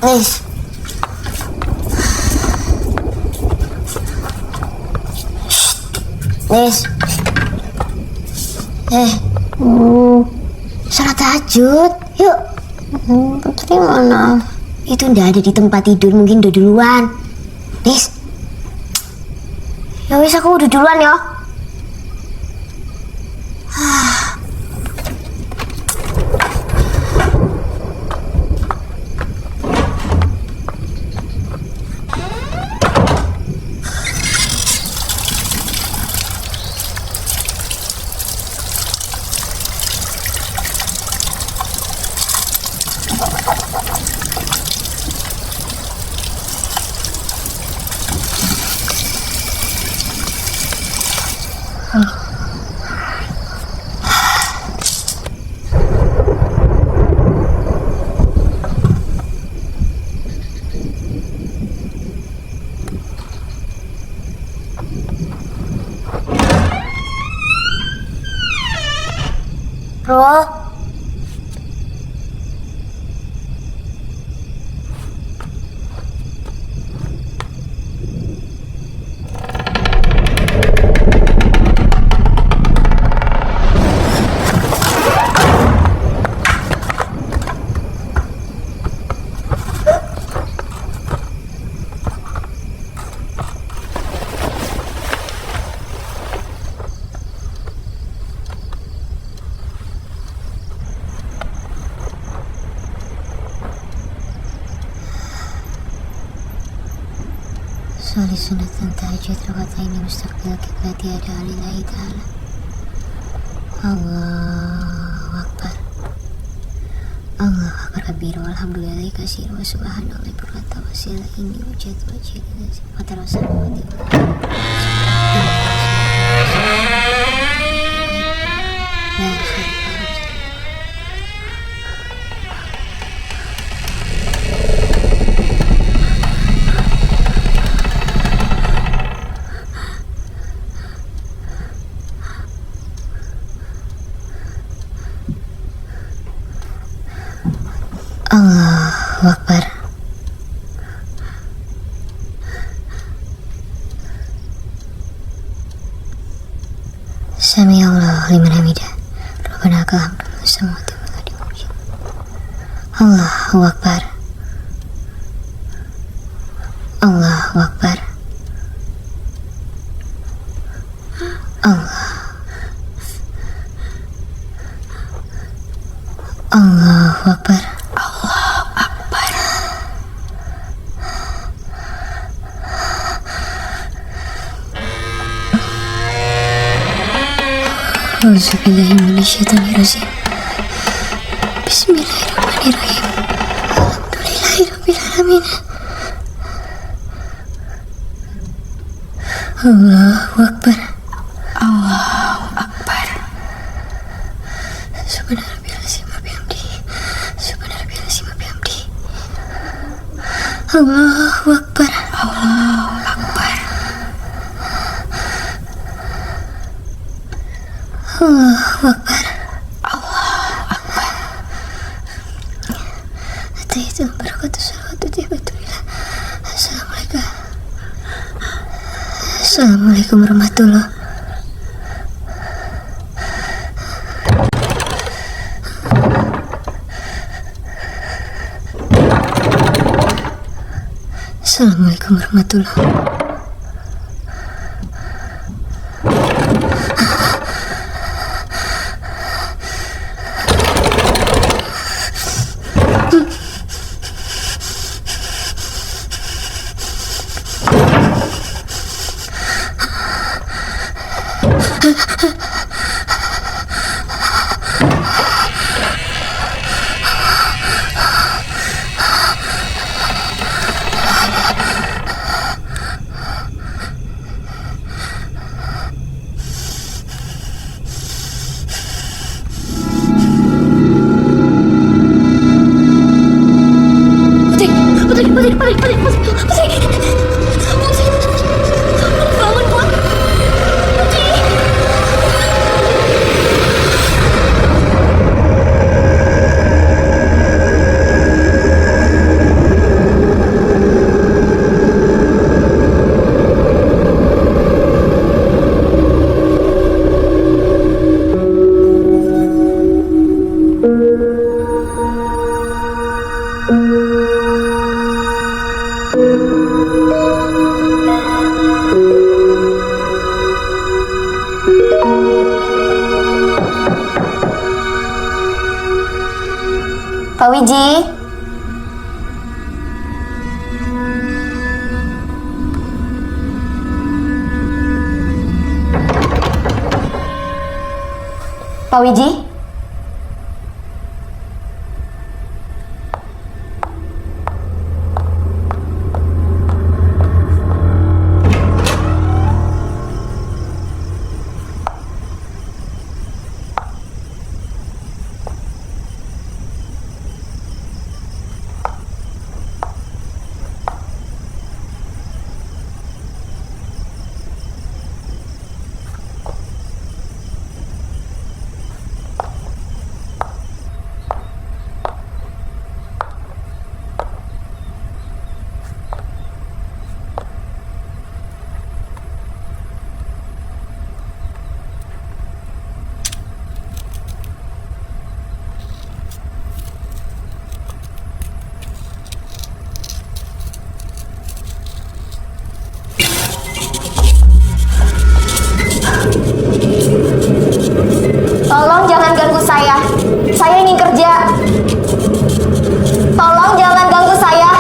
Nis. Nis. Salat tahajud. Yuk. Putri mana? Itu ndak ada di tempat tidur, mungkin udah duluan. Nis. Ya wis, aku udah duluan ya. Bro, Soli sunatan tahajud rakaatain mustaqbil qiblati ada lillahi ta'ala. Allahu Akbar. Allahu Akbar kabir walhamdulillahi katsir wa subhanallahi bukratan wa asila inni wajhatu wajhi lillahi wa rasulullah. Allahu Akbar. Sami Allahu liman hamidah. Rabbana lakal hamdu samawati wal ardi wa ma. Allahu Akbar. Allahu Akbar. Allahu Akbar. Auzubillahi minasyaitonirrajim. Bismillahirrahmanirrahim. Alhamdulillahirabbil alamin. Allahu Akbar. Allahu Akbar. Subhanarabbiyal azim wa bihamdihi. Subhanarabbiyal azim wa bihamdihi. Allahu Akbar. Allahu Akbar. Allahu Akbar. Allahu Akbar. Ataitu barakatuh salawatu tibatulillah. Assalamualaikum. Assalamualaikum warahmatullahi. Assalamualaikum warahmatullahi. Pak Wiji. Pak Wiji. Tolong jangan ganggu saya. Saya ingin kerja. Tolong jangan ganggu saya.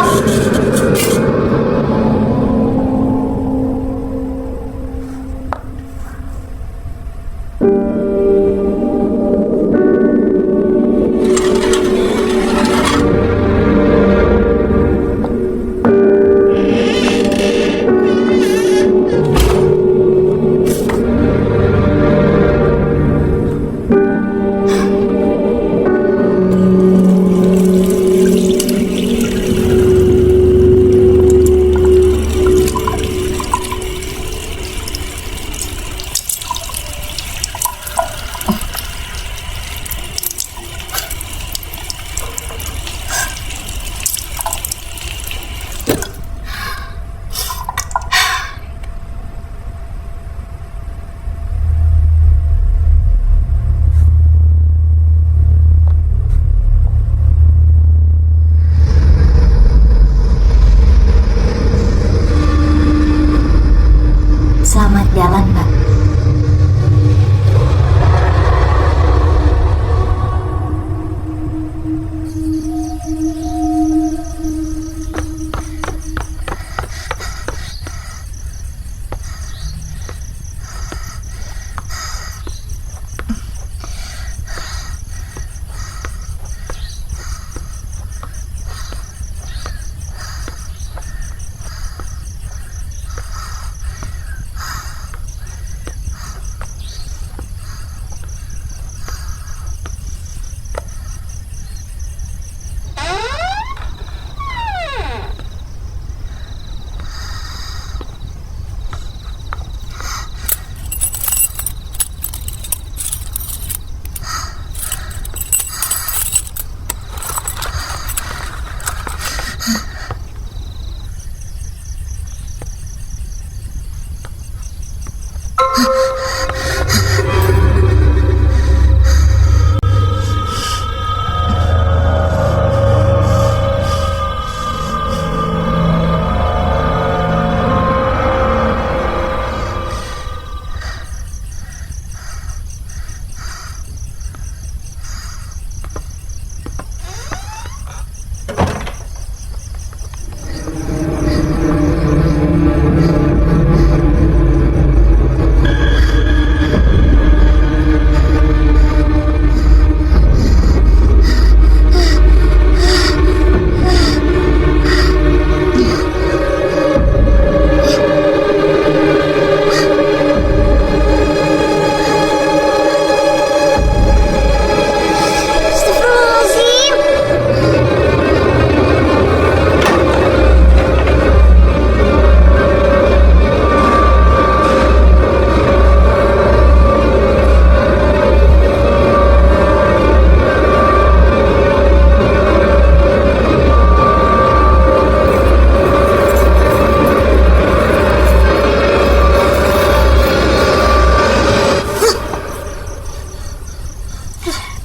Selamat jalan, Mbak.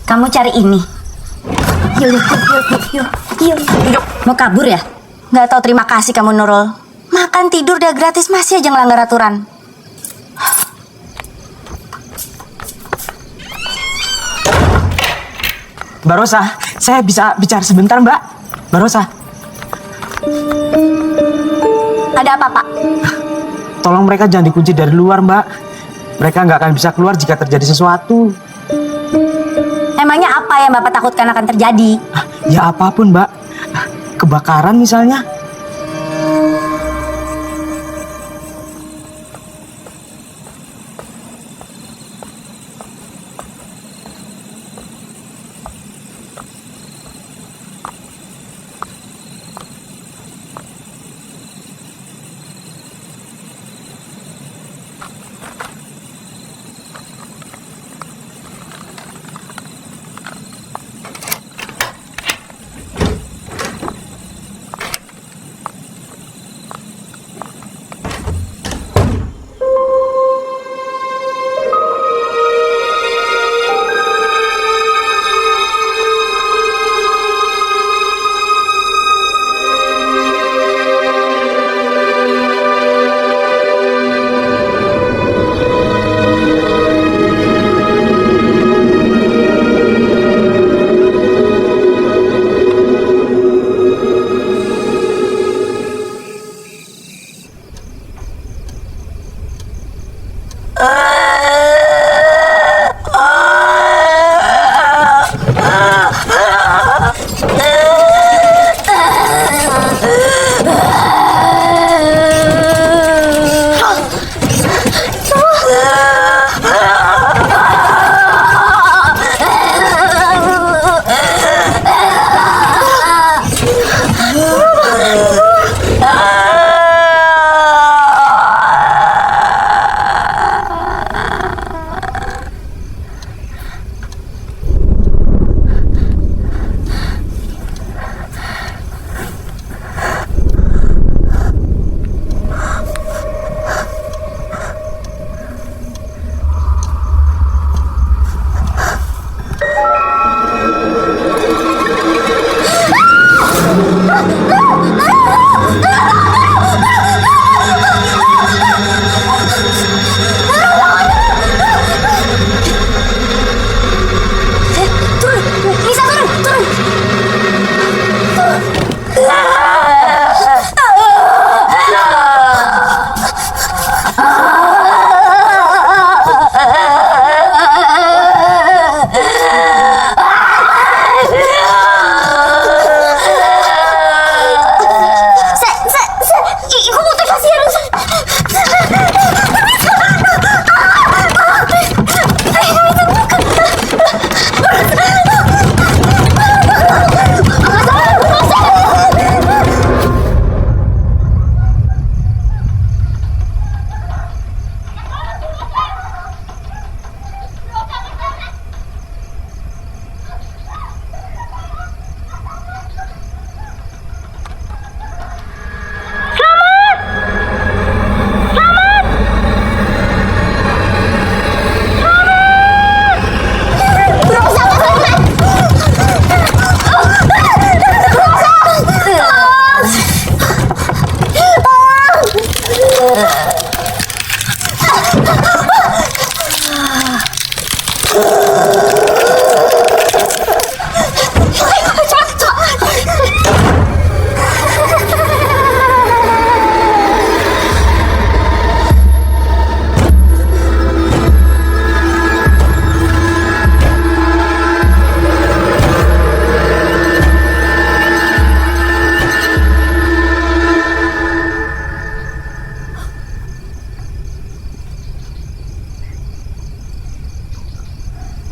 Kamu cari ini. Yuk. Mau kabur ya? Nggak tahu terima kasih kamu, Nurul. Makan tidur udah gratis, masih aja ngelanggar aturan. Mbak Rosa, Saya bisa bicara sebentar, Mbak? Mbak Rosa. Ada apa, Pak? Tolong mereka jangan dikunci dari luar, Mbak. Mereka nggak akan bisa keluar jika terjadi sesuatu. Emangnya apa yang Bapak takutkan akan terjadi? Ya apapun, Mbak. Kebakaran misalnya.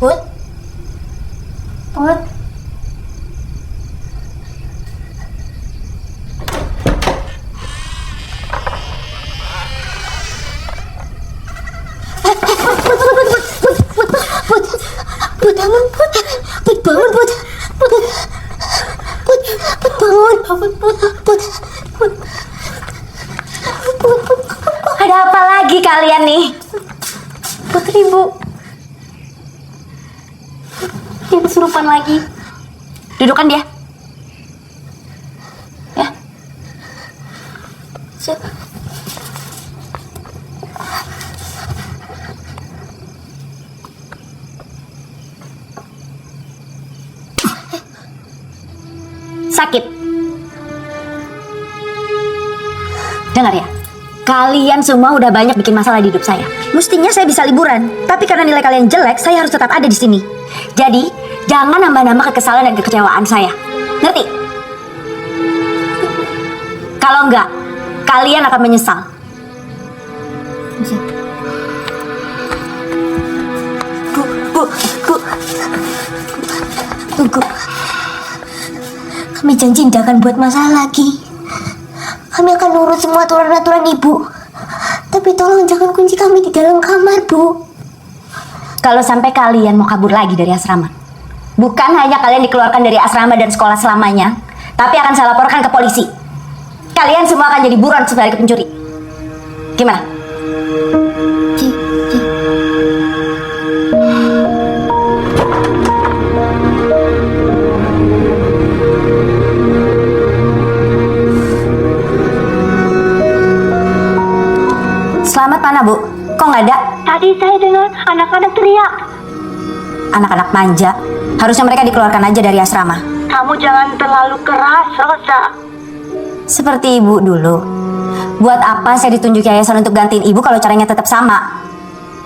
Put? Put? Put bangun, Put bangun, Put. Ada apa lagi kalian nih? Putri, Bu. Dia kesurupan lagi. Dudukkan dia. Ya. Sit. sakit. Dengar ya, kalian semua udah banyak bikin masalah di hidup saya. Mestinya saya bisa liburan, tapi karena nilai kalian jelek, saya harus tetap ada di sini. Jadi, jangan nambah-nambah kekesalan dan kekecewaan saya. Ngerti? Kalau enggak, kalian akan menyesal. Bu. Tunggu. Kami janji tidak akan buat masalah lagi. Kami akan nurut semua aturan-aturan ibu. Tapi tolong jangan kunci kami di dalam kamar, Bu. Kalau sampai kalian mau kabur lagi dari asrama, bukan hanya kalian dikeluarkan dari asrama dan sekolah selamanya, tapi akan saya laporkan ke polisi. Kalian semua akan jadi buron sebagai pencuri. Gimana? Ci. Selamat mana, Bu? Kok nggak ada? Tadi saya dengar anak-anak teriak. Anak-anak manja. Harusnya mereka dikeluarkan aja dari asrama. Kamu jangan terlalu keras, Rosa. Seperti ibu dulu. Buat apa saya ditunjuk yayasan untuk gantiin ibu kalau caranya tetap sama?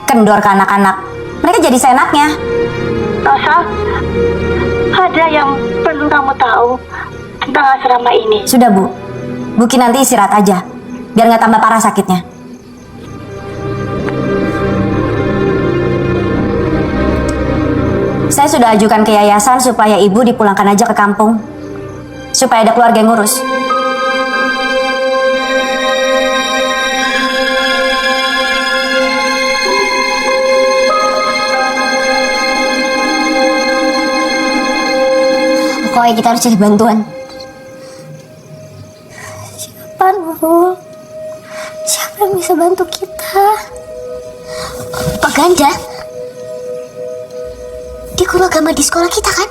Kendor ke anak-anak. Mereka jadi seenaknya. Rosa, ada yang perlu kamu tahu tentang asrama ini. Sudah, Bu. Bu nanti istirahat aja. Biar nggak tambah parah sakitnya. Saya sudah ajukan ke yayasan supaya ibu dipulangkan aja ke kampung. Supaya ada keluarga yang ngurus. Pokoknya kita harus cari bantuan. Siapa, Nurul? Siapa yang bisa bantu kita? Pak Ganda? Dia guru agama di sekolah kita kan?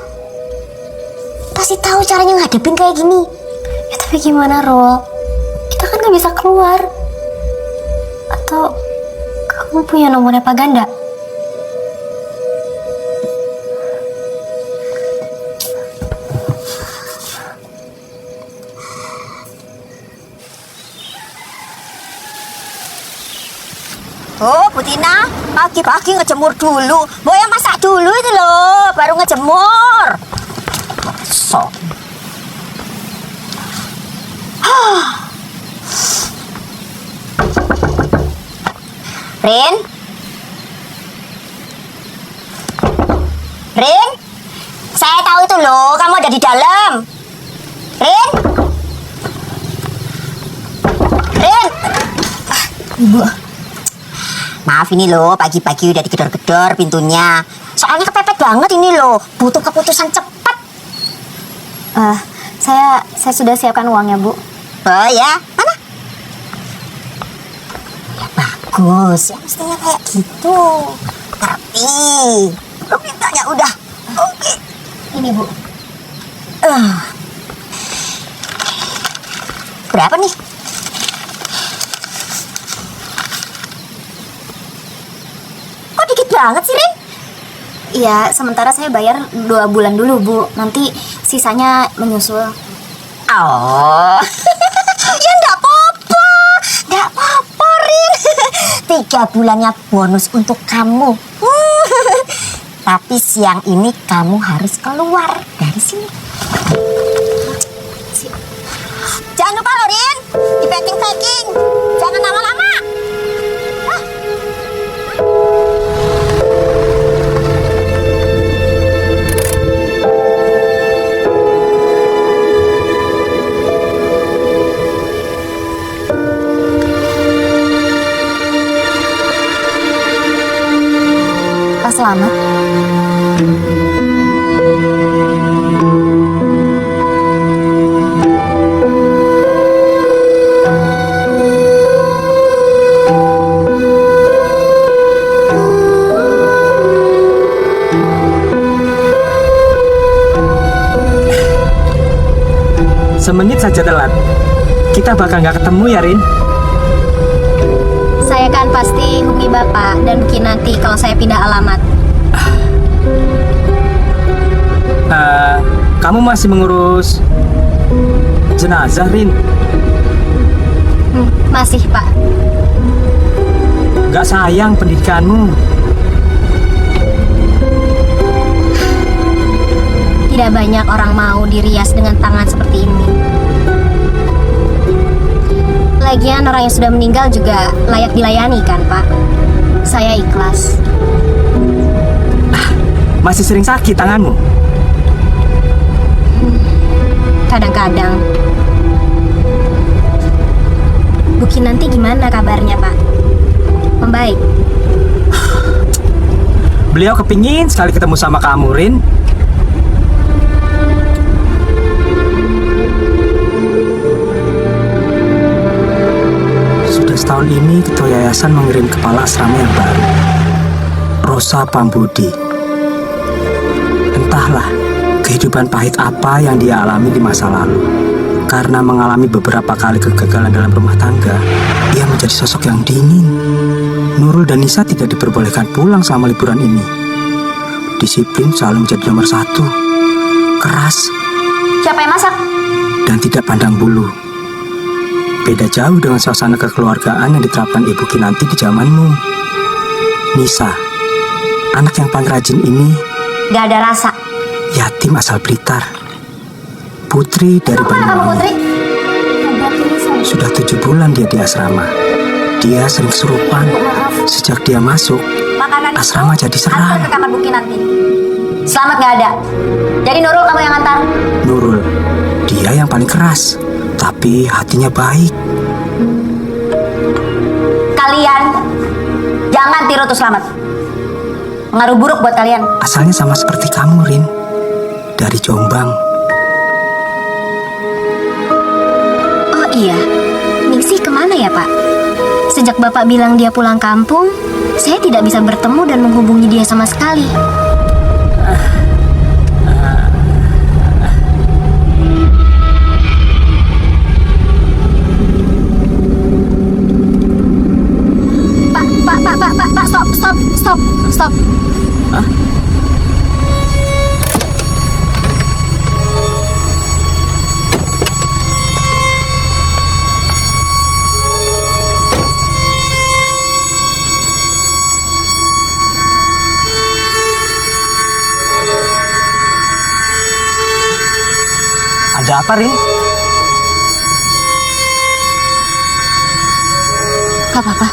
Pasti tahu caranya ngadepin kayak gini. Ya tapi gimana, Rul? Kita kan gak bisa keluar. Atau kamu punya nomornya Pak Ganda? Oh, Bu Tina, pagi-pagi ngejemur dulu. Mau yang masak dulu itu loh, baru ngejemur. So. Rin? Rin? Saya tahu itu loh, kamu ada di dalam. Rin? Rin? Ibu. Maaf ini loh, pagi-pagi udah digedor-gedor pintunya. Soalnya kepepet banget ini loh, butuh keputusan cepat. Saya sudah siapkan uangnya, Bu. Oh ya, mana? Ya bagus, ya mestinya kayak gitu. Ngerti. Lo mintanya udah. Oke. Ini, Bu. Berapa nih? Banget sih, Rin. Iya, sementara saya bayar 2 bulan dulu, Bu. Nanti sisanya menyusul. Oh. Ya enggak apa-apa. Enggak apa-apa, Rin. 3 bulannya bonus untuk kamu. Tapi siang ini kamu harus keluar dari sini. Jangan lupa loh, Rin. Di packing. Jangan lama-lama. Selamat. Semenit saja telat, kita bakal nggak ketemu ya, Rin? Saya kan pasti hubungi Bapak dan Bu nanti kalau saya pindah alamat. Kamu masih mengurus Jenazah, Rin. Masih, Pak. Gak sayang pendidikanmu. Tidak banyak orang mau dirias dengan tangan seperti ini. Lagian orang yang sudah meninggal juga layak dilayani kan, Pak? Saya ikhlas. Masih sering sakit tanganmu? Kadang-kadang. Bu Kinanti gimana kabarnya, Pak? Membaik? Beliau kepingin sekali ketemu sama kamu, Rin. Sudah setahun ini ketua yayasan mengirim kepala asrama yang baru, Rosa Pambudi. Entahlah kehidupan pahit apa yang dia alami di masa lalu. Karena mengalami beberapa kali kegagalan dalam rumah tangga, ia menjadi sosok yang dingin. Nurul dan Nisa tidak diperbolehkan pulang selama liburan ini. Disiplin selalu menjadi nomor satu. Keras Siapa yang masak? dan tidak pandang bulu. Beda jauh dengan suasana kekeluargaan yang diterapkan Ibu Kinanti di zamanmu. Nisa, anak yang paling rajin ini, Gak ada rasa. yatim asal Blitar. Putri dari Kamu Banyuwangi. Putri? Sudah 7 bulan dia di asrama. Dia sering kesurupan. Sejak dia masuk, Makanan asrama jadi antar seram. ke kamar Bu Kinanti. Selamat gak ada. Jadi Nurul kamu yang antar. Nurul, dia yang paling keras, tapi hatinya baik. Kalian jangan tiru tuh Selamat. Pengaruh buruk buat kalian. Asalnya sama seperti kamu, Rin. Dari Jombang. Oh iya, Ningsih kemana ya Pak? Sejak Bapak bilang dia pulang kampung, saya tidak bisa bertemu dan menghubungi dia sama sekali. Pak, stop. Ada apa, Rin? Gak apa-apa.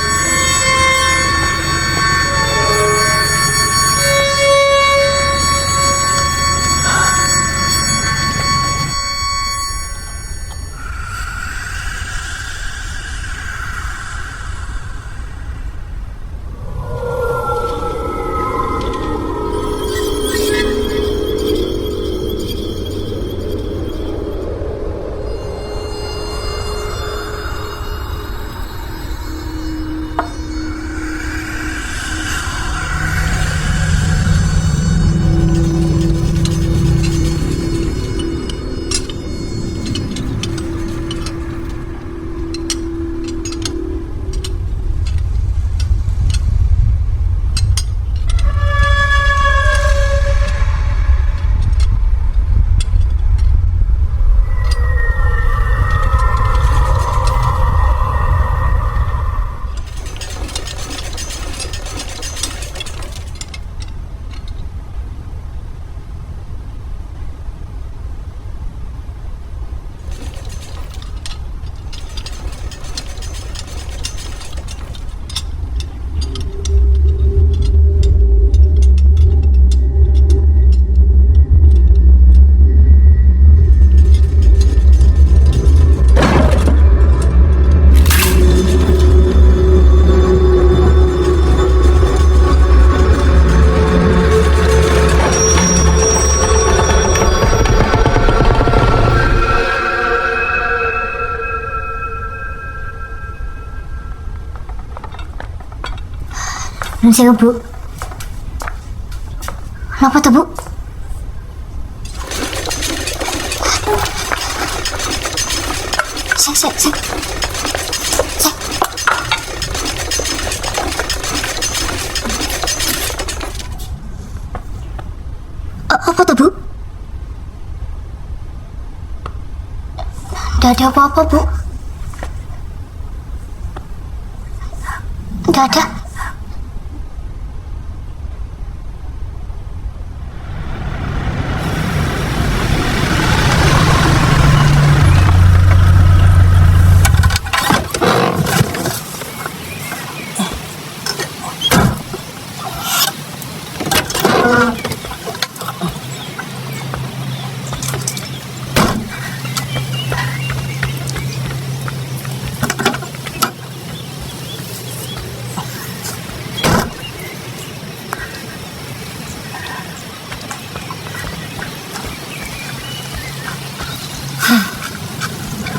Nunsing Bu. Kenapa tuh Bu? Sek. Apa tuh Bu? Tidak ada apa-apa, Bu. Tidak ada.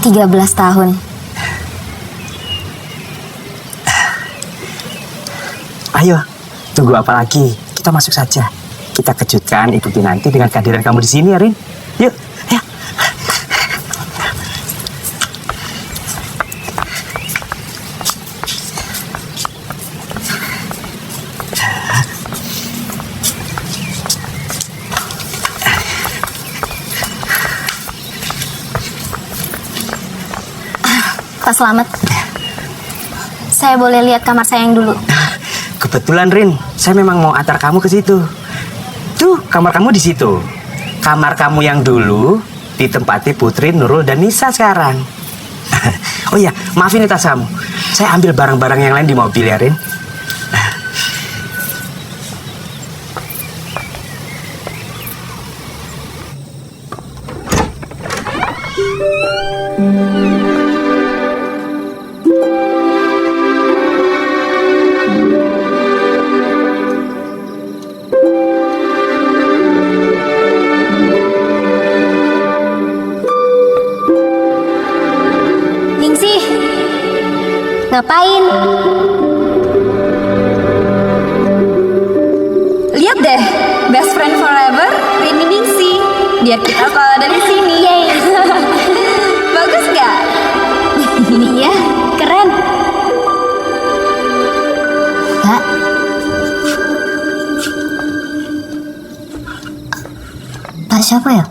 Tiga 13 tahun. Ayo, tunggu apa lagi? Kita masuk saja. Kita kejutkan Ibu Kinanti dengan kehadiran kamu di sini, ya, Rin. Yuk, ayo. Pak Slamet, saya boleh lihat kamar saya yang dulu? Kebetulan, Rin, saya memang mau antar kamu ke situ. Tuh, kamar kamu di situ. Kamar kamu yang dulu ditempati Putri, Nurul, dan Nisa sekarang. Oh iya, maafin nih tas kamu. Saya ambil barang-barang yang lain di mobil, ya, Rin. Ningsih, ngapain? Lihat deh, best friend forever, Rini Ningsih. Biar kita selalu ada di sini. Yeay. Bagus nggak? Iya, keren. Mbak. Mbak siapa ya?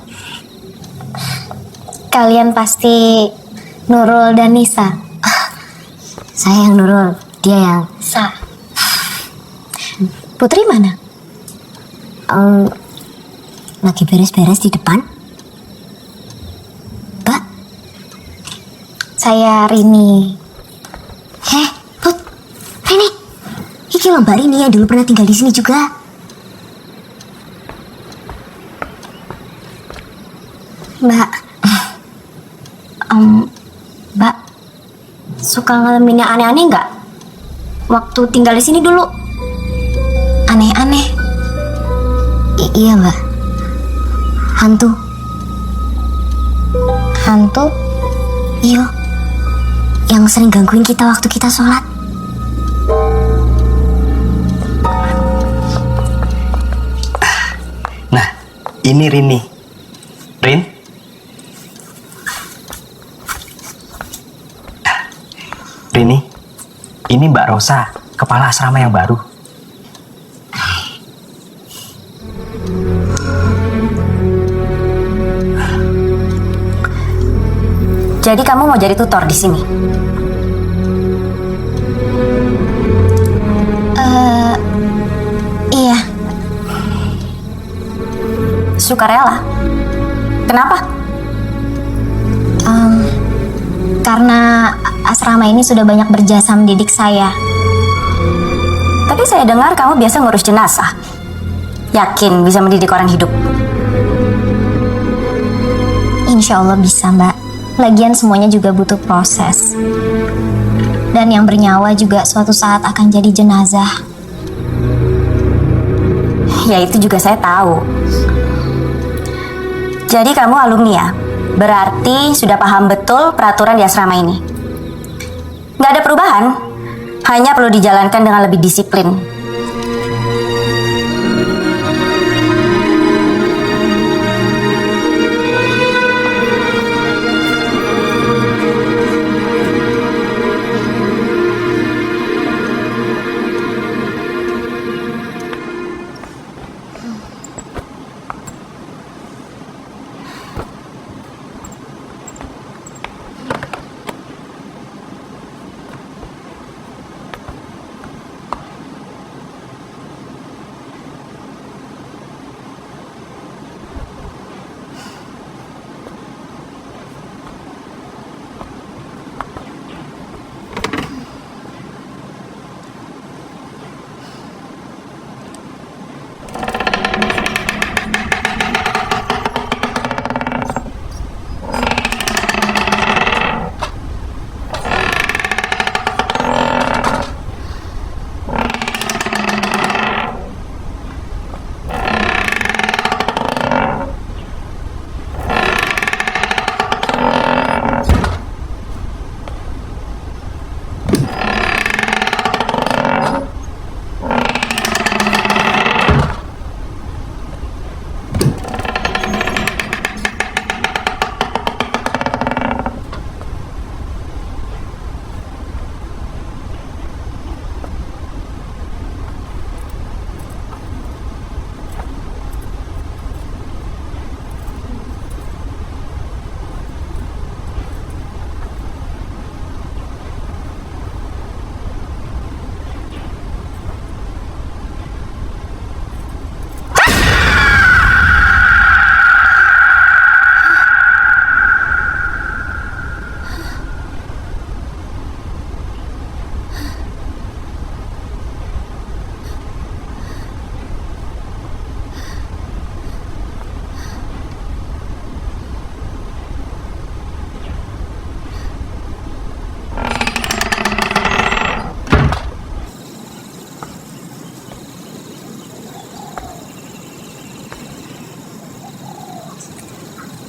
Kalian pasti Nurul dan Nisa. Saya yang Nurul, dia yang Sa. Putri mana? Lagi beres-beres di depan. Mbak, saya Rini. Put, Rini. Iki loh Mbak Rini yang dulu pernah tinggal di sini juga. Mbak, Mbak, suka ngalamin yang aneh-aneh nggak? Waktu tinggal di sini dulu. Aneh-aneh. Iya Mbak. Hantu. Hantu? Iya. Yang sering gangguin kita waktu kita sholat. Nah, ini Rini. Rin? Rini, ini Mbak Rosa, kepala asrama yang baru. Jadi kamu mau jadi tutor di sini? Iya. Sukarela. Kenapa? Karena asrama ini sudah banyak berjasa mendidik saya. Tapi saya dengar kamu biasa ngurus jenazah. Yakin bisa mendidik orang hidup? Insya Allah bisa, Mbak. Lagian semuanya juga butuh proses. Dan yang bernyawa juga suatu saat akan jadi jenazah. Ya itu juga saya tahu. Jadi kamu alumni ya? Berarti sudah paham betul peraturan di asrama ini. Nggak ada perubahan, hanya perlu dijalankan dengan lebih disiplin.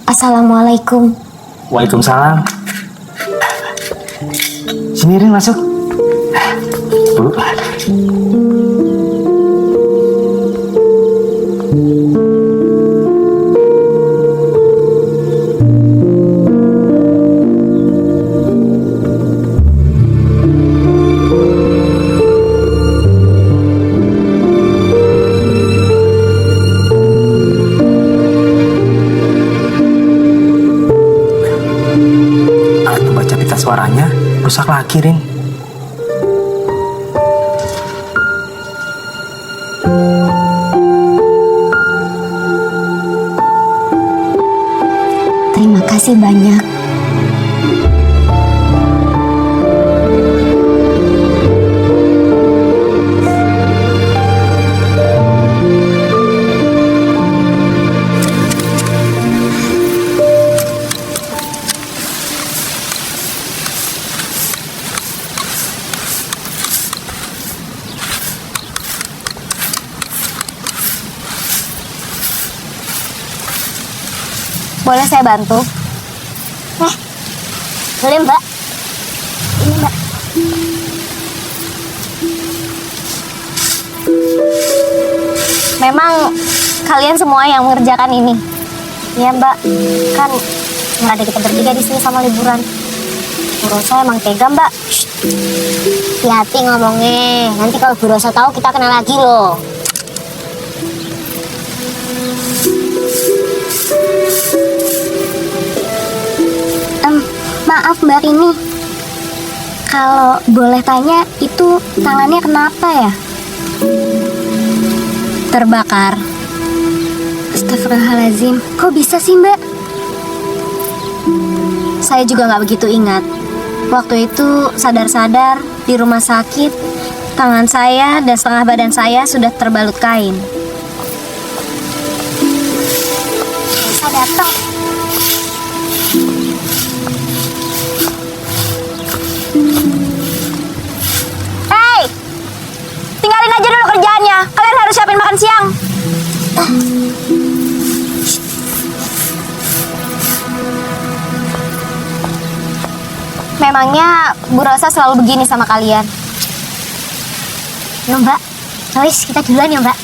Assalamualaikum. Waalaikumsalam. Sini Rin, masuk. Bu. Alat pembaca pita suaranya rusak lagi, Rin. Terima kasih banyak. Boleh saya bantu? Boleh Mbak. Ini Mbak. Memang kalian semua yang mengerjakan ini? Iya Mbak. Kan nggak ada kita bertiga di sini sama liburan. Bu Rosa emang tega Mbak. Hati-hati ngomongnya. Nanti kalau Bu Rosa tahu kita kena lagi loh. Maaf Mbak Rini, kalau boleh tanya itu tangannya kenapa ya? Terbakar. Astagfirullahaladzim, kok bisa sih Mbak? Saya juga nggak begitu ingat. Waktu itu sadar-sadar di rumah sakit, tangan saya dan setengah badan saya sudah terbalut kain. Bisa datang. Tinggalin aja dulu kerjaannya. Kalian harus siapin makan siang. Memangnya Bu Rosa selalu begini sama kalian? Ya Mbak, Joyce kita duluan ya Mbak.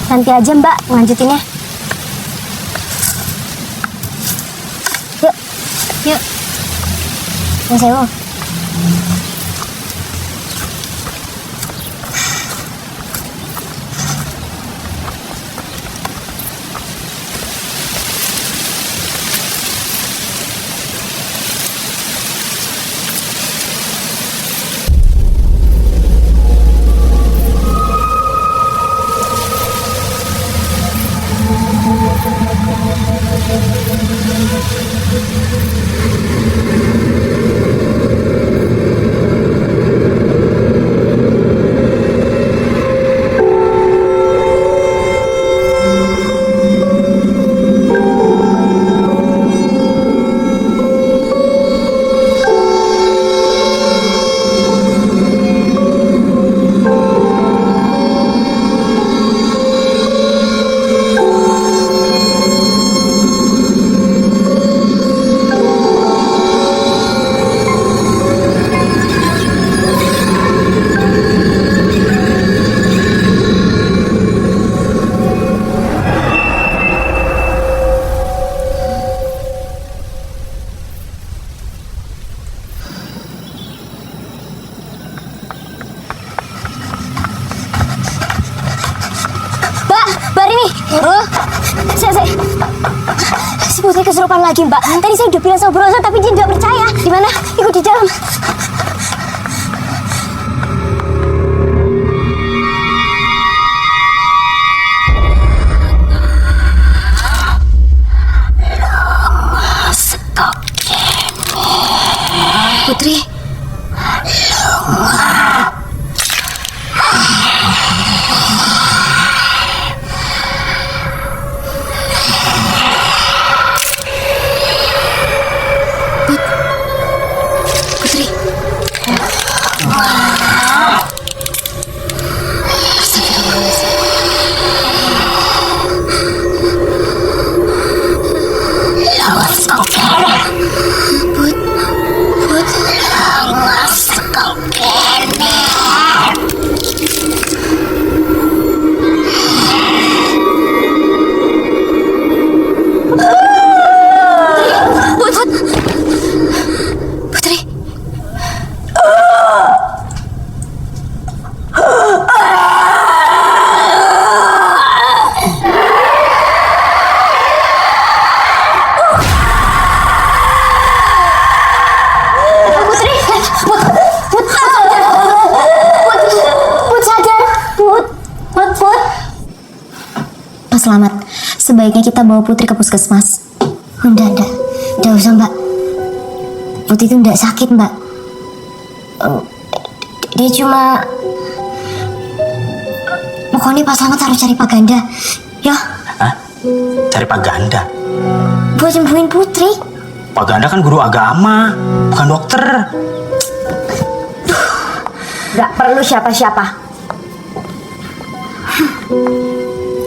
Nanti aja Mbak lanjutinnya. Yuk, yuk. Mas Ewo. Si Putri kesurupan lagi Mbak. Tadi saya udah bilang sama Bu Rosa tapi dia nggak percaya. Gimana? Ikut di dalam. Putri. Putri. selamat. Sebaiknya kita bawa Putri ke puskesmas. Enggak usah mbak. Putri itu enggak sakit mbak. Dia cuma... Pokoknya Pak Selamat harus cari Pak Ganda. Ya. Hah? Cari Pak Ganda? Buat nyembuhin Putri. Pak Ganda kan guru agama, bukan dokter. Gak perlu siapa-siapa.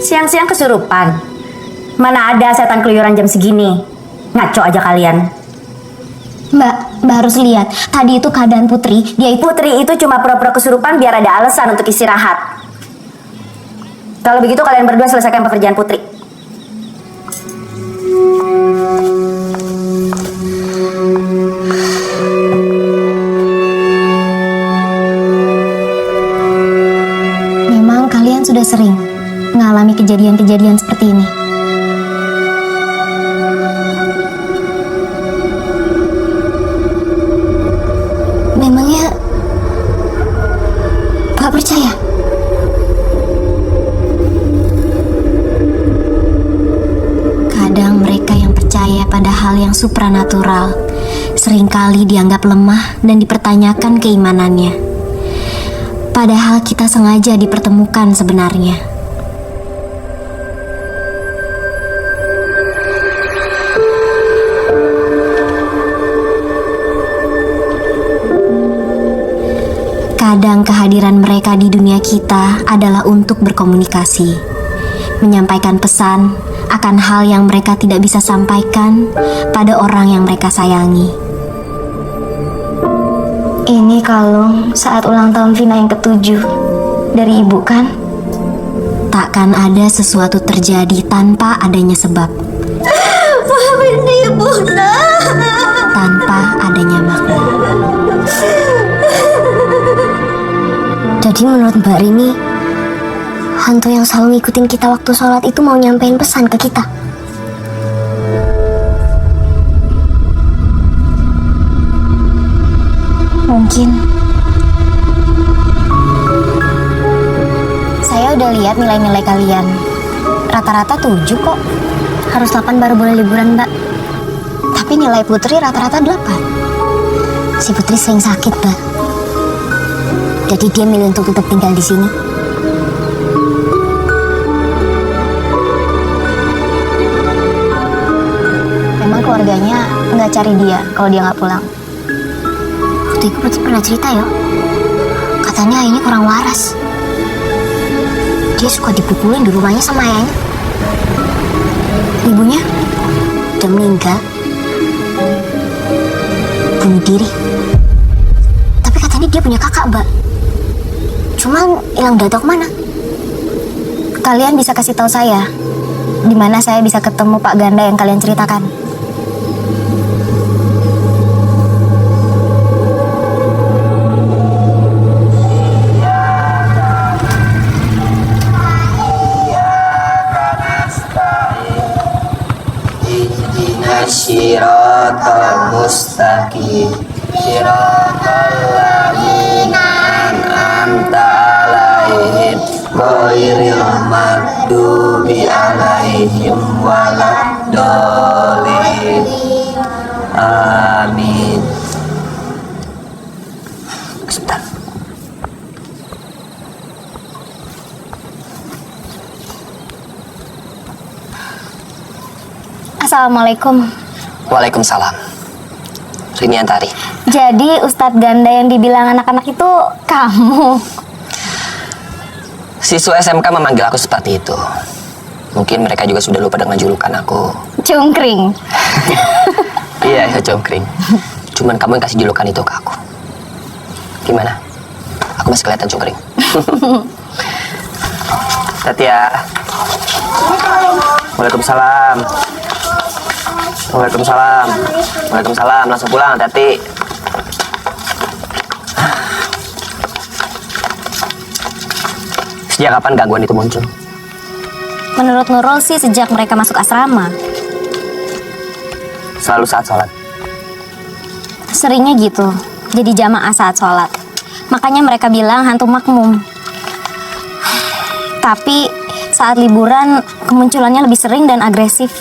Siang-siang kesurupan. Mana ada setan keluyuran jam segini. Ngaco aja kalian. Mbak harus lihat. Tadi itu keadaan Putri. Putri itu cuma pura-pura kesurupan biar ada alasan untuk istirahat. Kalau begitu kalian berdua selesaikan pekerjaan Putri. Memang kalian sudah sering mengalami kejadian-kejadian seperti ini. Memangnya Pak percaya? Kadang mereka yang percaya pada hal yang supranatural seringkali dianggap lemah dan dipertanyakan keimanannya. Padahal kita sengaja dipertemukan sebenarnya. Kadang kehadiran mereka di dunia kita adalah untuk berkomunikasi, menyampaikan pesan akan hal yang mereka tidak bisa sampaikan pada orang yang mereka sayangi. Ini kalung saat ulang tahun Vina yang ke-7 dari ibu kan? Takkan ada sesuatu terjadi tanpa adanya sebab. Maafin ibu, tanpa adanya makna. Jadi menurut Mbak Rini, hantu yang selalu ngikutin kita waktu sholat itu mau nyampein pesan ke kita. Mungkin. Saya udah lihat nilai-nilai kalian. Rata-rata 7 kok. Harus 8 baru boleh liburan, Mbak. Tapi nilai Putri rata-rata 8. Si Putri sering sakit, Mbak. Jadi dia milih untuk tetap tinggal di sini. Memang keluarganya nggak cari dia kalau dia nggak pulang. Waktu itu Putri pernah cerita ya, katanya ayahnya kurang waras. Dia suka dipukulin di rumahnya sama ayahnya. Ibunya udah meninggal, bunuh diri. Tapi katanya dia punya kakak, Mbak. Cuman hilang gak tau kemana. Kalian bisa kasih tahu saya di mana saya bisa ketemu Pak Ganda yang kalian ceritakan. Shiratal mustaqim Shiratal ladzina an'amta 'alaihim ghairil maghdubi 'alaihim waladdallin. Amin. Sebentar. Assalamualaikum. Waalaikumsalam. Rini Antari. Jadi Ustadz Ganda yang dibilang anak-anak itu kamu? Siswa SMK memanggil aku seperti itu. Mungkin mereka juga sudah lupa dengan julukan aku. Cungkring. Iya, Cungkring. Cuman kamu yang kasih julukan itu ke aku. Gimana? Aku masih kelihatan cungkring. Tati ya. Waalaikumsalam. Waalaikumsalam. Waalaikumsalam. Langsung pulang, hati-hati. Sejak kapan gangguan itu muncul? Menurut Nurul sih sejak mereka masuk asrama. Selalu saat sholat. Seringnya gitu. Jadi jamaah saat sholat. Makanya mereka bilang hantu makmum. Tapi saat liburan kemunculannya lebih sering dan agresif.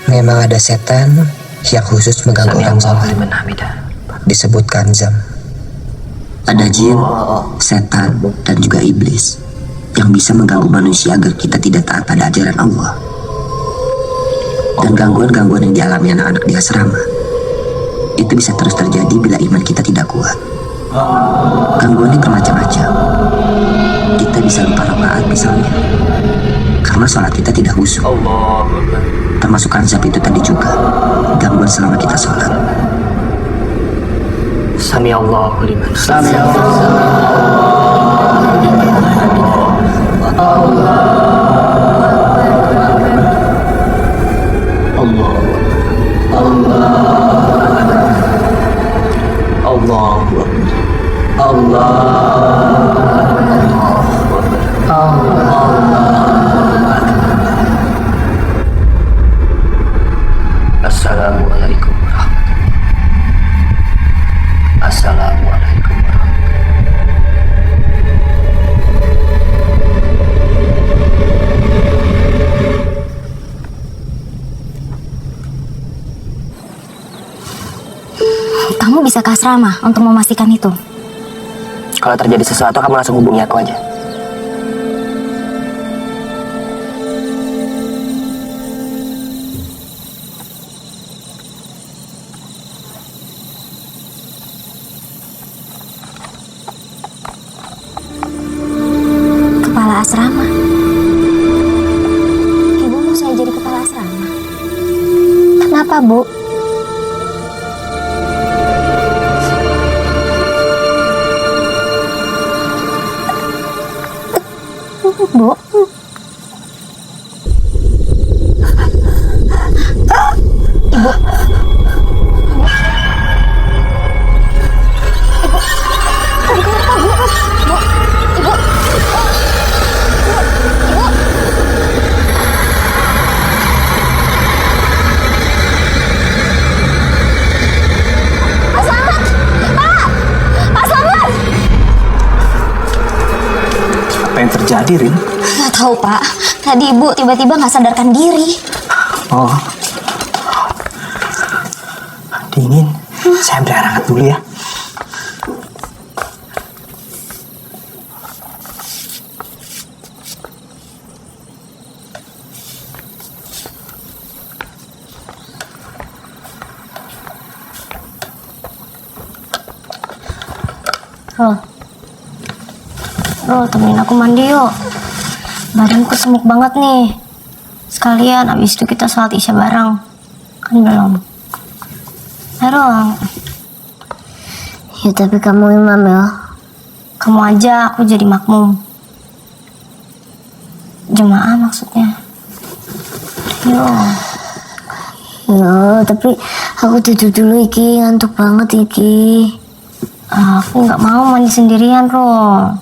Memang ada setan yang khusus mengganggu orang sholat. Disebut kanzam. Ada jin, setan, dan juga iblis yang bisa mengganggu manusia agar kita tidak taat pada ajaran Allah. Dan gangguan-gangguan yang dialami anak-anak di asrama itu bisa terus terjadi bila iman kita tidak kuat. Gangguannya bermacam-macam. Kita bisa lupa rakaat misalnya, karena sholat kita tidak khusyuk. Termasuk kanzab itu tadi juga, gangguan selama kita sholat. Sami Allahu liman Assalamualaikum warahmatullahi wabarakatuh. Assalamualaikum warahmatullahi. Kamu bisa ke asrama untuk memastikan itu. Kalau terjadi sesuatu, kamu langsung hubungi aku aja. Kepala asrama. Ibu mau saya jadi kepala asrama. Kenapa, Bu? Bu. Ibu. Apa yang terjadi, Rin? Nggak tahu, Pak. Tadi Ibu tiba-tiba nggak sadarkan diri. Oh, dingin. Saya ambil air hangat dulu ya. Roh, temenin aku mandi yuk. Badanku semuk banget nih. Sekalian abis itu kita sholat isya bareng. Kan belum. Roh. Ya tapi kamu imam ya. Kamu aja, aku jadi makmum. Jemaah maksudnya. Yo. Ya tapi aku tidur dulu iki, ngantuk banget iki. Aku nggak mau mandi sendirian, Roh.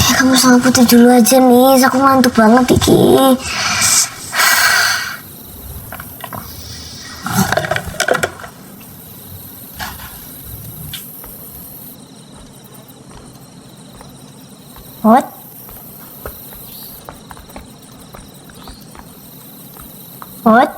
Ya kamu sama Putri dulu aja nih, aku ngantuk banget iki. What? What?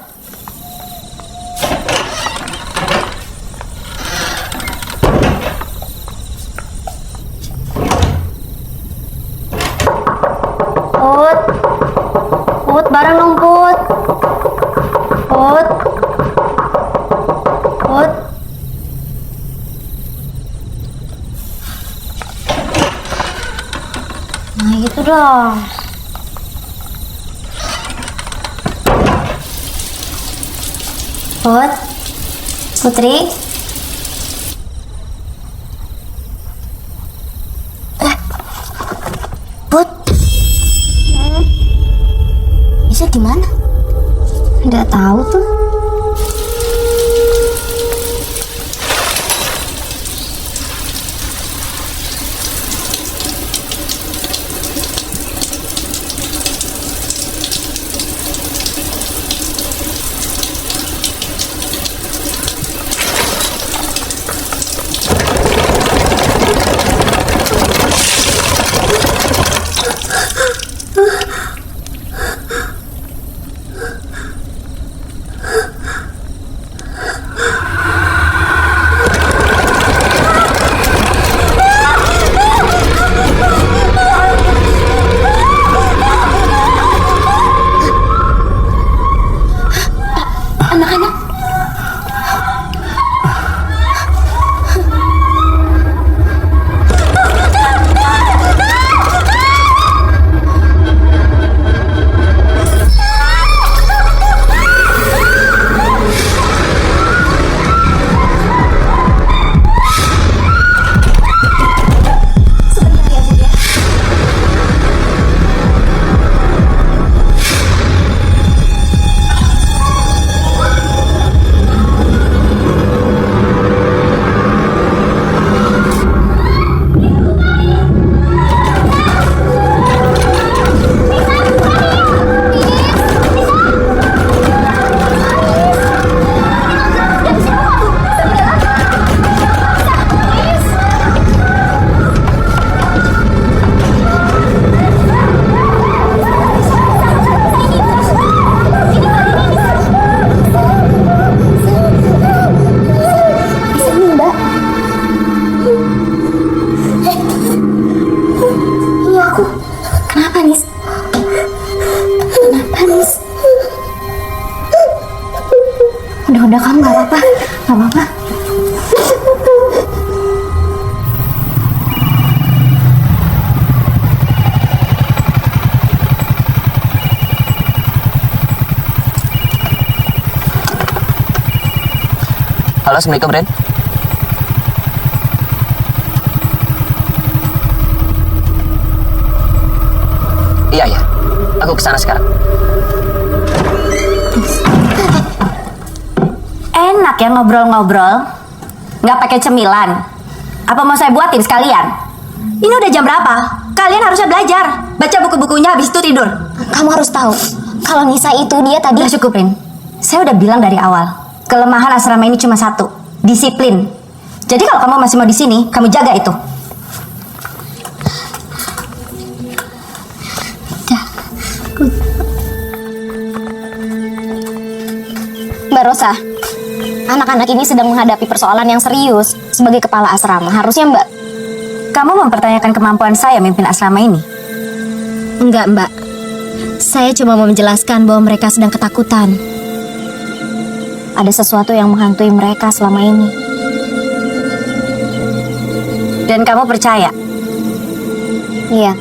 Put, bareng dong, Put. Put. Put. Nah, gitu dong. Put. Putri. Put. Bisa di mana? Nggak tahu tuh. Halo, Assalamualaikum, Ren. Iya, iya. Aku kesana sekarang. Enak ya ngobrol-ngobrol. Nggak pakai cemilan. Apa mau saya buatin sekalian? Ini udah jam berapa? Kalian harusnya belajar. Baca buku-bukunya habis itu tidur. Kamu harus tahu, kalau Nisa itu dia tadi... Udah cukup, Rin. Saya udah bilang dari awal. Kelemahan asrama ini cuma satu. Disiplin. Jadi kalau kamu masih mau di sini, kamu jaga itu. Mbak Rosa, anak-anak ini sedang menghadapi persoalan yang serius. Sebagai kepala asrama, harusnya Mbak... Kamu mempertanyakan kemampuan saya mimpin asrama ini? Enggak, Mbak. Saya cuma mau menjelaskan bahwa mereka sedang ketakutan. Ada sesuatu yang menghantui mereka selama ini. Dan kamu percaya? Iya.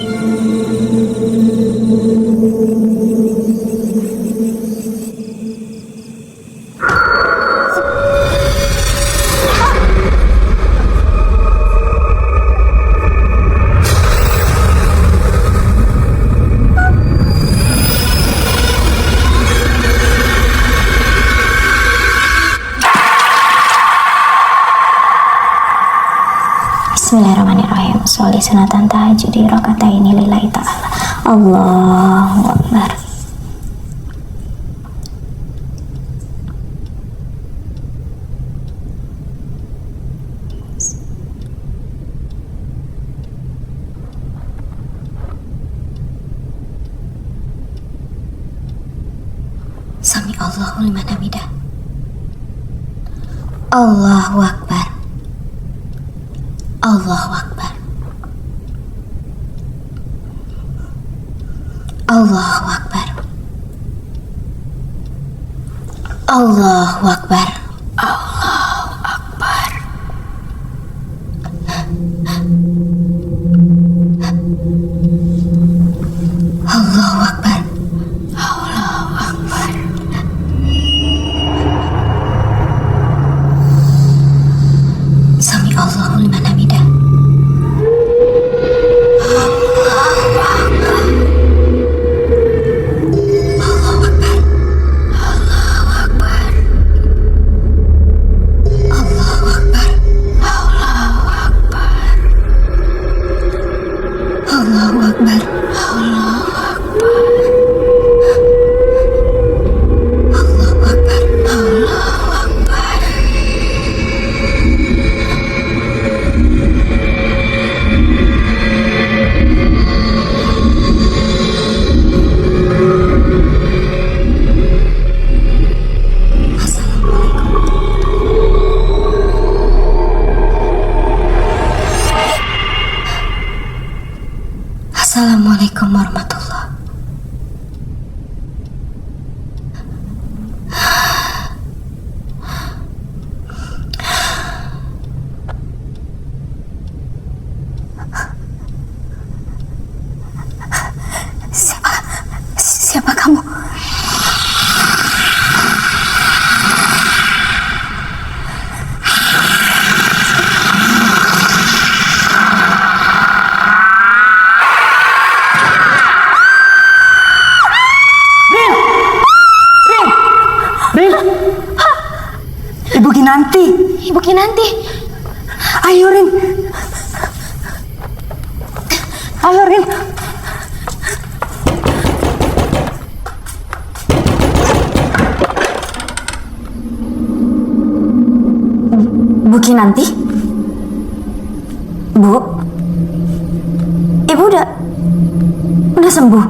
Bismillahirrahmanirrahim. Sholli sunatan tahajudi rakaataini lillahi ta'ala. Allahu Akbar. Sami Allahu liman hamidah. Allahu Akbar. Allahu Akbar. Allahu Akbar. Allahu Akbar. Allahu Akbar. Allahu Akbar. Allahu Akbar. Sami Allahu liman hamidah. Allahu Akbar. Allahu Akbar. Allahu Akbar. Allahu Akbar. Assalamualaikum warahmatullahi. Siapa kamu? Ibu Kinanti. Ibu Kinanti. Ayo, Rin. Ayo, Rin. Bu Kinanti? Bu? Ibu udah sembuh?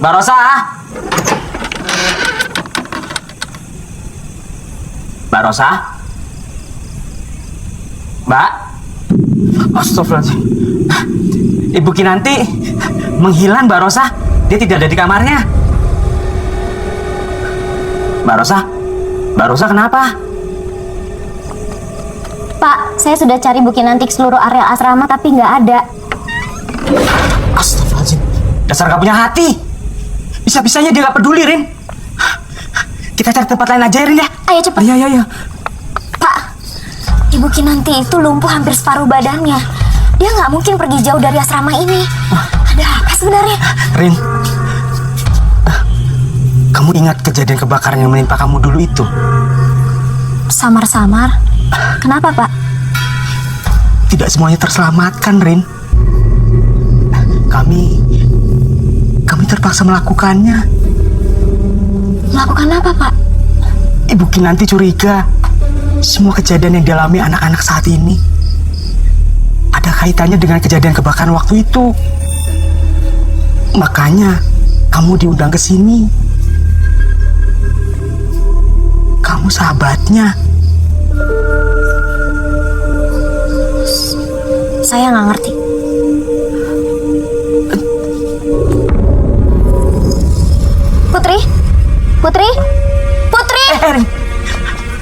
Mbak Rosa. Mbak Rosa. Mbak. Astagfirullahaladzim. Ibu Kinanti menghilang, Mbak Rosa. Dia tidak ada di kamarnya. Mbak Rosa. Mbak Rosa kenapa? Pak, saya sudah cari Bu Kinanti ke seluruh area asrama tapi nggak ada. Astagfirullahaladzim. Dasar gak punya hati. Bisa-bisanya dia gak peduli, Rin. Kita cari tempat lain aja, Rin ya. Ayo cepat. Iya. Pak, Ibu Kinanti itu lumpuh hampir separuh badannya. Dia nggak mungkin pergi jauh dari asrama ini. Ada apa sebenarnya? Rin, kamu ingat kejadian kebakaran yang menimpa kamu dulu itu? Samar-samar. Kenapa, Pak? Tidak semuanya terselamatkan, Rin. Kami terpaksa melakukannya. Melakukan apa, Pak? Ibu Kinanti curiga semua kejadian yang dialami anak-anak saat ini ada kaitannya dengan kejadian kebakaran waktu itu. Makanya kamu diundang ke sini. Kamu sahabatnya. Saya nggak ngerti. Putri! Rin,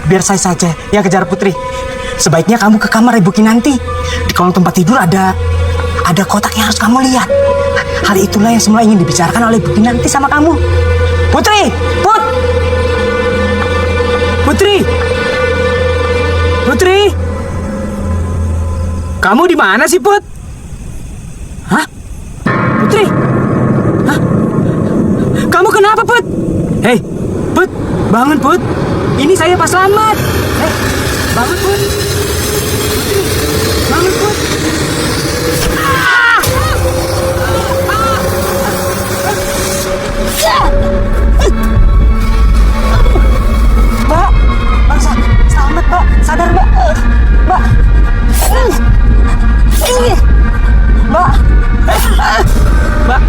biar saya saja yang kejar Putri. Sebaiknya kamu ke kamar Ibu Kinanti. Di kolong tempat tidur ada kotak yang harus kamu lihat. Hal itulah yang semula ingin dibicarakan oleh Ibu Kinanti sama kamu. Putri! Putri! Kamu di mana sih, Put? Hah? Putri? Hah? Kamu kenapa, Put? Hei, Put, bangun, Put. Ini saya Pak Slamet. Hei, bangun, Put. Putri, bangun, Put. Mbak, selamat, Mbak. Sadar, Mbak. Mbak. Mbak. Mbak.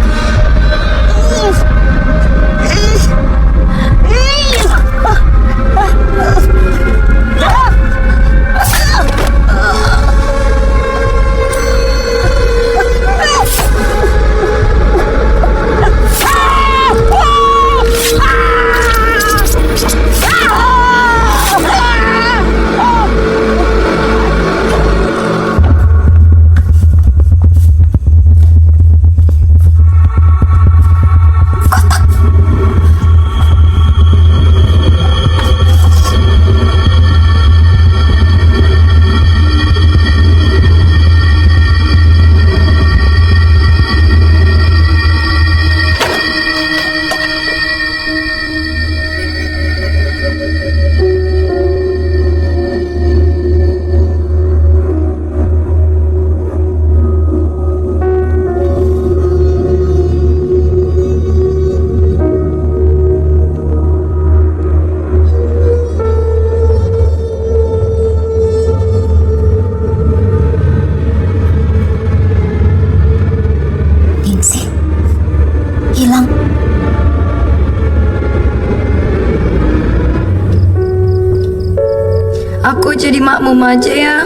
Aku jadi makmum aja ya.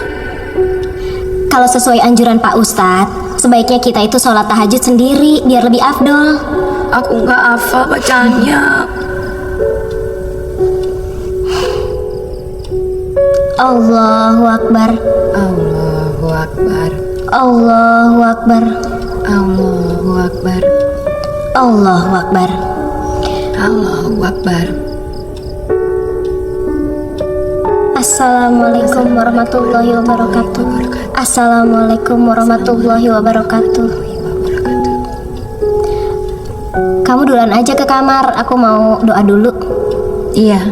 Kalau sesuai anjuran Pak Ustadz, sebaiknya kita itu sholat tahajud sendiri biar lebih afdol. Aku nggak hafal bacaannya. Allahu Akbar. Allahu Akbar. Allahu Akbar. Allahu Akbar. Allahu Akbar. Allahu Akbar. Assalamualaikum warahmatullahi wabarakatuh. Assalamualaikum warahmatullahi wabarakatuh. Kamu duluan aja ke kamar, aku mau doa dulu. Iya.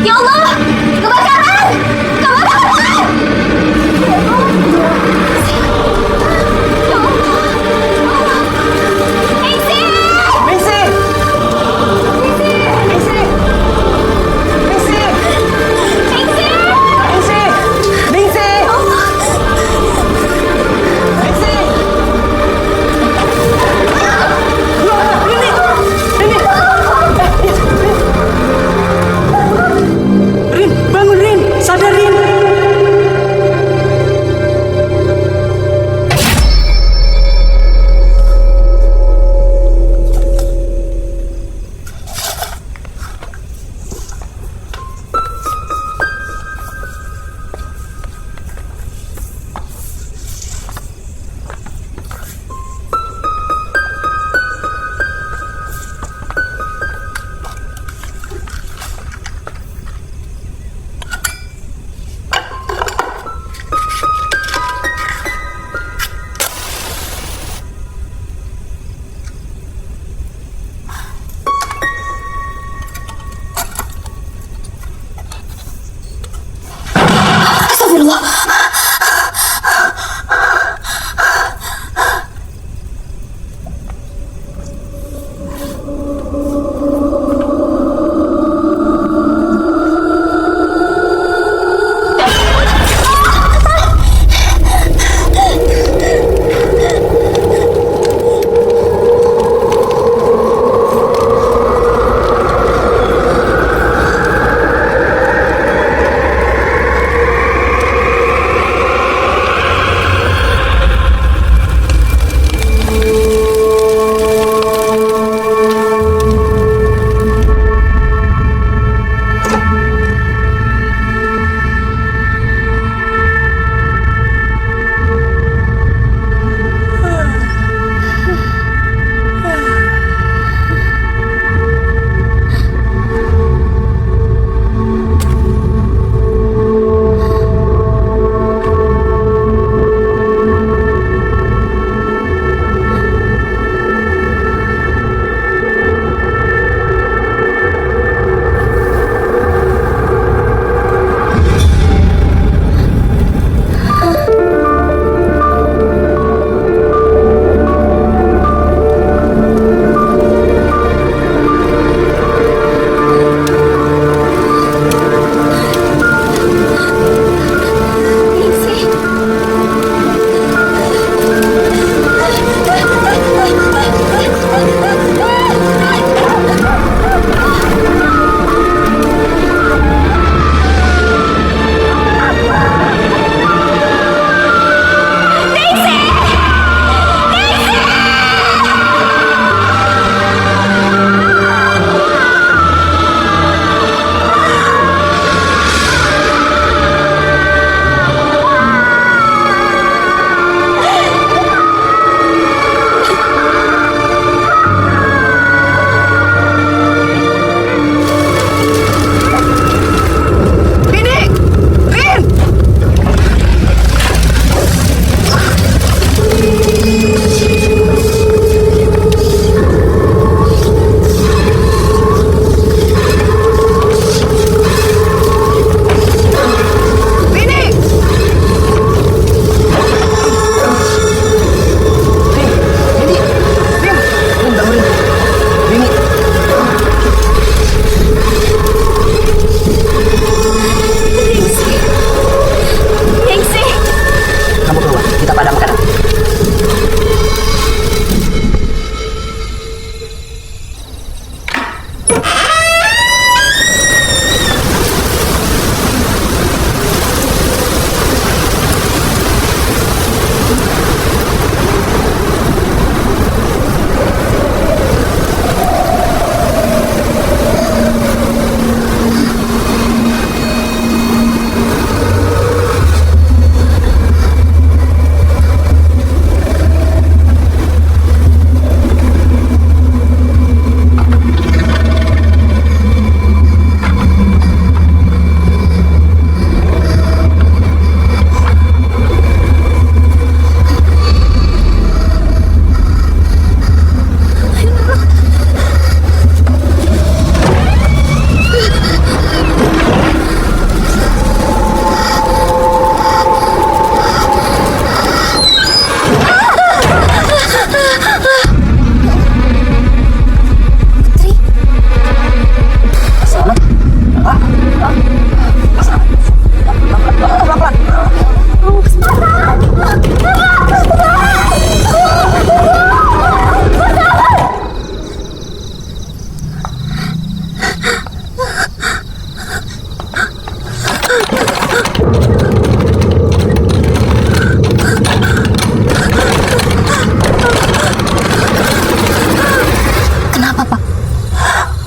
Ya Allah, kebakaran! Kebakaran! Ya Allah. Ningsih!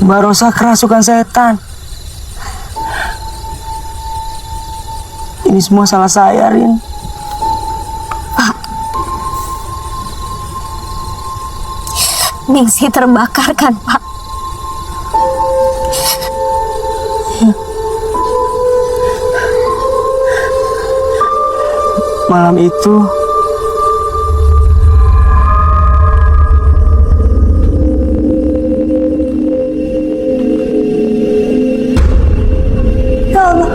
Mbak Rosa kerasukan setan. Ini semua salah saya, Rin. Ningsih terbakar kan, Pak? Malam itu Ya Allah,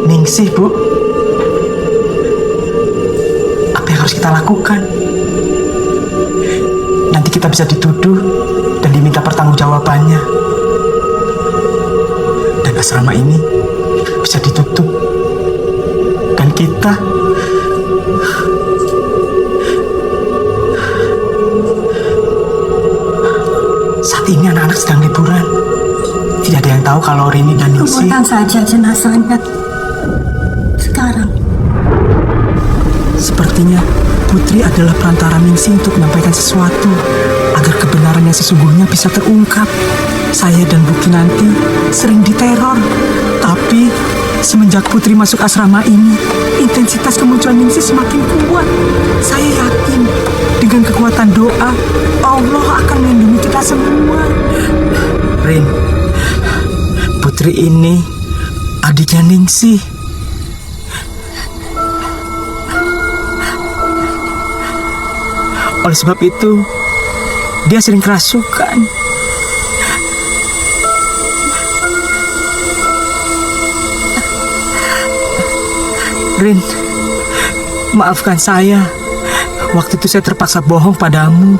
Ningsih, Bu. Apa yang harus kita lakukan? Nanti kita bisa dituduh dan diminta pertanggungjawabannya. Dan asrama ini bisa ditutup. Dan kita saat ini anak-anak sedang liburan. Tidak ada yang tahu kalau Rini dan Ningsih. kuburkan saja jenazahnya sekarang. Sepertinya Putri adalah perantara Ningsih untuk menyampaikan sesuatu agar kebenaran yang sesungguhnya bisa terungkap. Saya dan Bu Kinanti sering diteror, tapi semenjak Putri masuk asrama ini, intensitas kemunculan Ningsih semakin kuat. Saya yakin dengan kekuatan doa, Allah akan melindungi kita semua. Rin, Putri ini adiknya Ningsih. Oleh sebab itu, dia sering kerasukan. Rin, maafkan saya. Waktu itu saya terpaksa bohong padamu.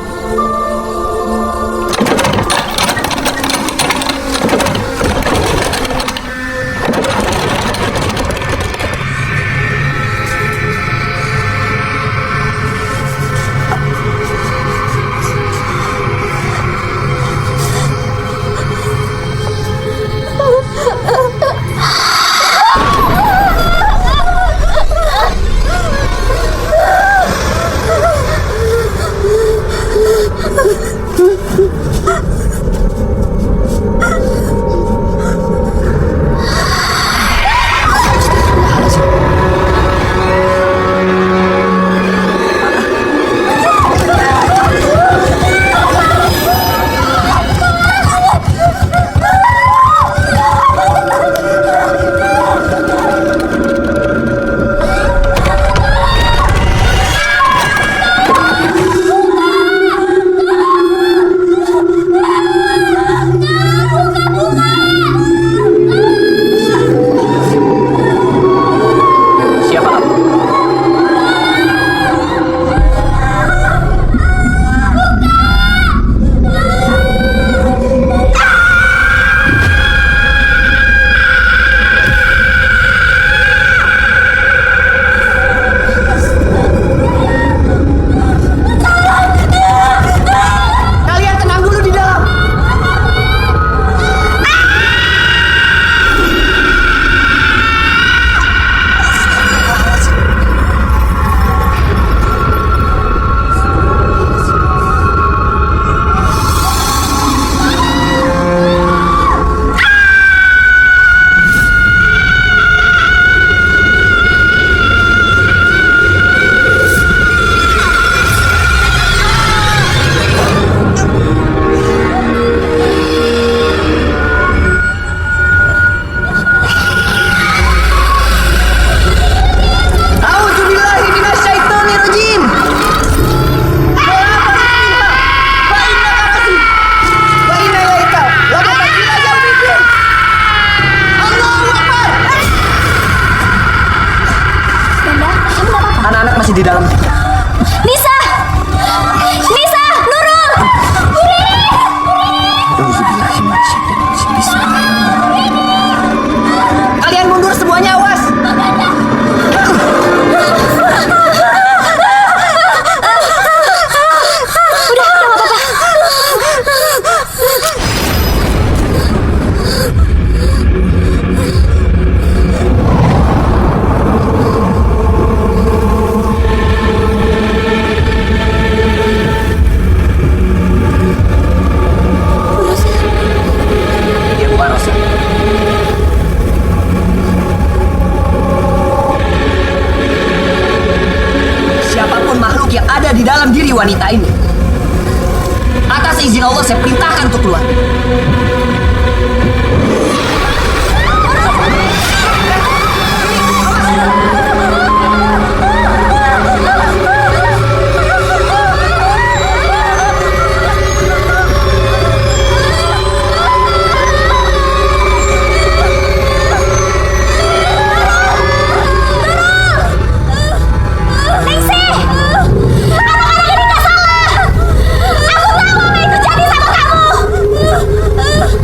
izin Allah saya perintahkan untuk keluar.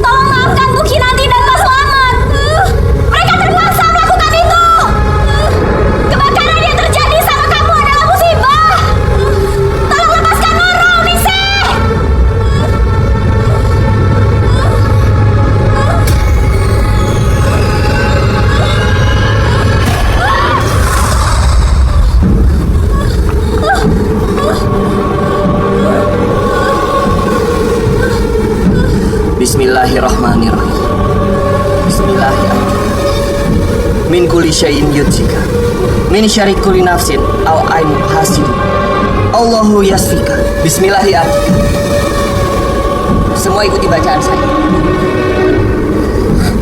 Tolong maafkan Bu Kinanti dan Mas Selamat. Mereka terpaksa melakukan itu. Kebakaran yang terjadi sama kamu adalah musibah. Tolong lepaskan Noro, Ningsih. Bismillahirrahmanirrahim. Bismillahirrahmanirrahim. Min kulli syai'in yudzika. Min syarri kulli nafsin aw ain hasidin. Allahu yasfika. Bismillahirrahmanirrahim. Semua ikuti bacaan saya.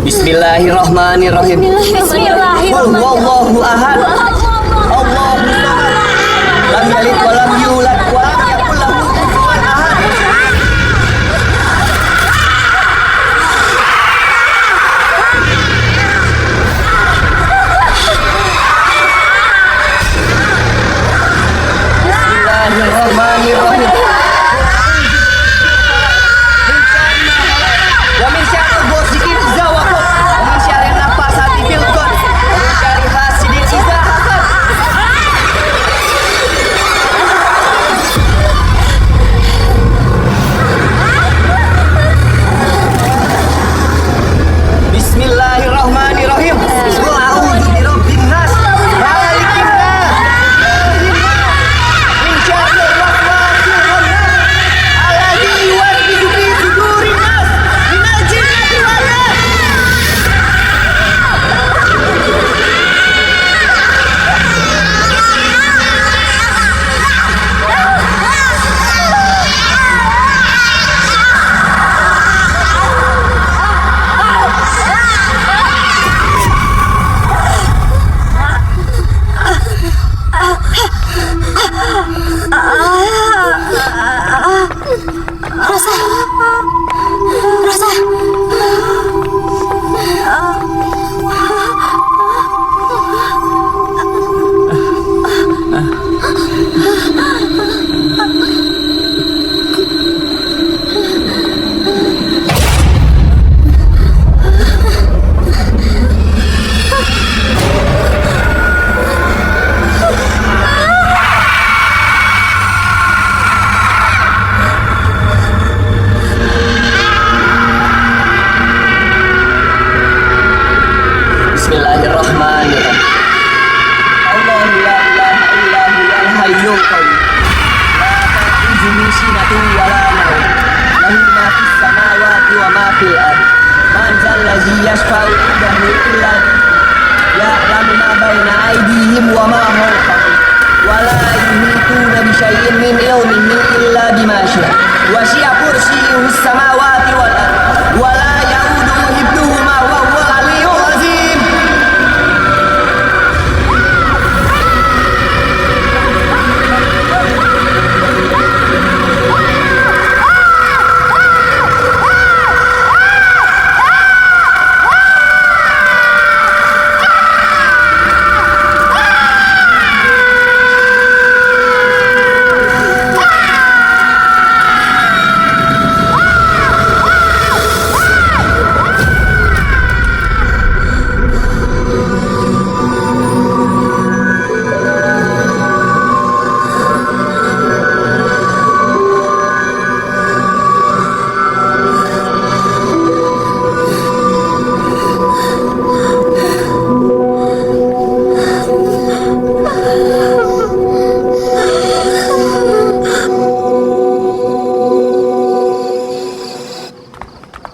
Bismillahirrahmanirrahim. Qul huwallahu ahad. Allahu samad. Lam yalid wa lam yulad wa lam yakul lahu kufuwan ahad. Bismillahirrahmanirrahim. Wa min syarril ghasiqin idza waqab. Wa min syarril nafasati fil 'uqad. Wa min syarri hasidin idza hasad. Bismillahirrahmanirrahim. Qul a'udzu birabbin nas, malikin nas, ilahin nas, min syarril waswasil khannas, alladzi yuwaswisu fi sudurin nas, minal jinnati wan nas. Rosa. Bismillahirrahmanirrahim. Allahu la ilaha illa huwal hayyul qayyum. La ta'khudhuhu sinatun wa la nawm. Lahu ma fis samawati wa ma fil ardh. Man dzal ladzi yashfa'u 'indahu illa ya'lamu ma baina aydihim wa ma khalfahum. Wa la yuhituna bi syai'in min ilmihi illa bima syaa'. Wasi'a kursiyyuhu as-samawati wal ardh. Wa la ya'uduhu hifdhuhuma wa huwal 'aliyyul 'azim.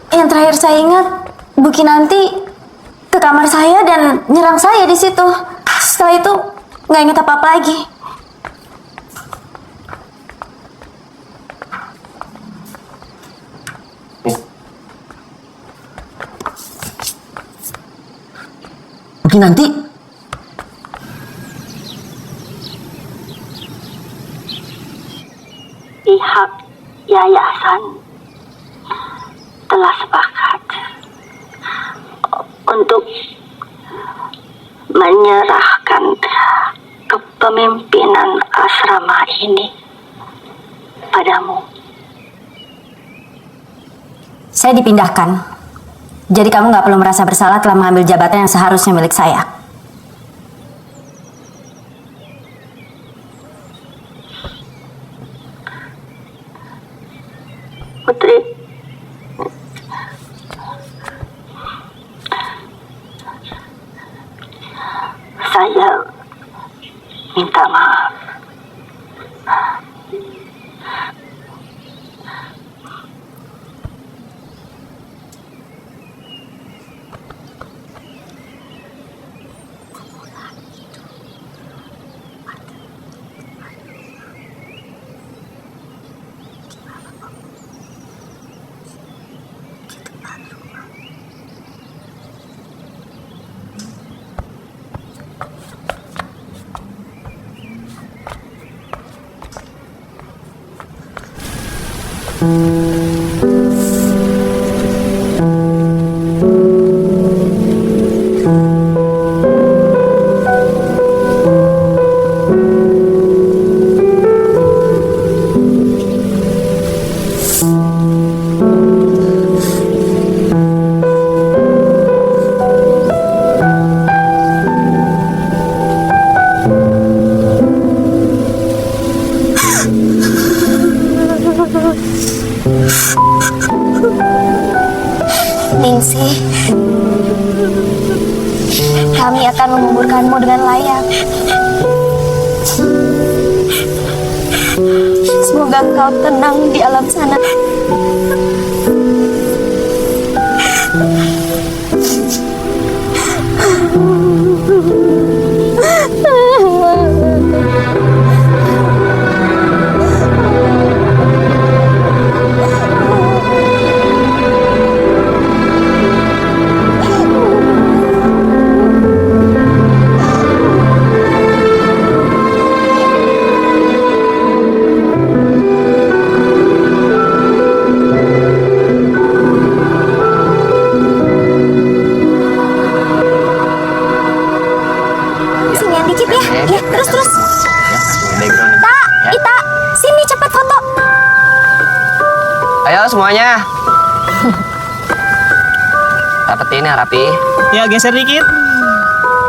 Yang terakhir saya ingat, Bu Kinanti ke kamar saya dan nyerang saya di situ. Setelah itu nggak ingat apa-apa lagi. Kinanti, Pihak yayasan telah sepakat untuk menyerahkan kepemimpinan asrama ini padamu. saya dipindahkan. Jadi kamu nggak perlu merasa bersalah telah mengambil jabatan yang seharusnya milik saya. Putri, saya minta maaf. Ningsih, kami akan menguburkanmu dengan layak. Semoga kau tenang di alam sana. Sini yang dikit ya. Ya, terus. Ita, sini cepat foto. Ayo semuanya. Rapetin ya, rapi. Ya, geser dikit.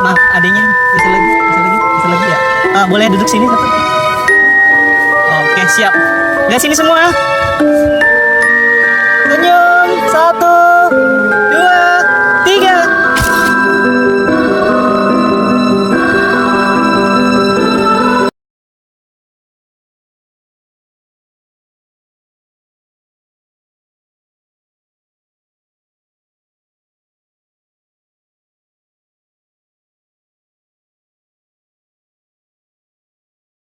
Maaf, adanya. Geser lagi ya. Boleh duduk sini satu. Oke, siap. Lihat sini semua. Senyum, 1,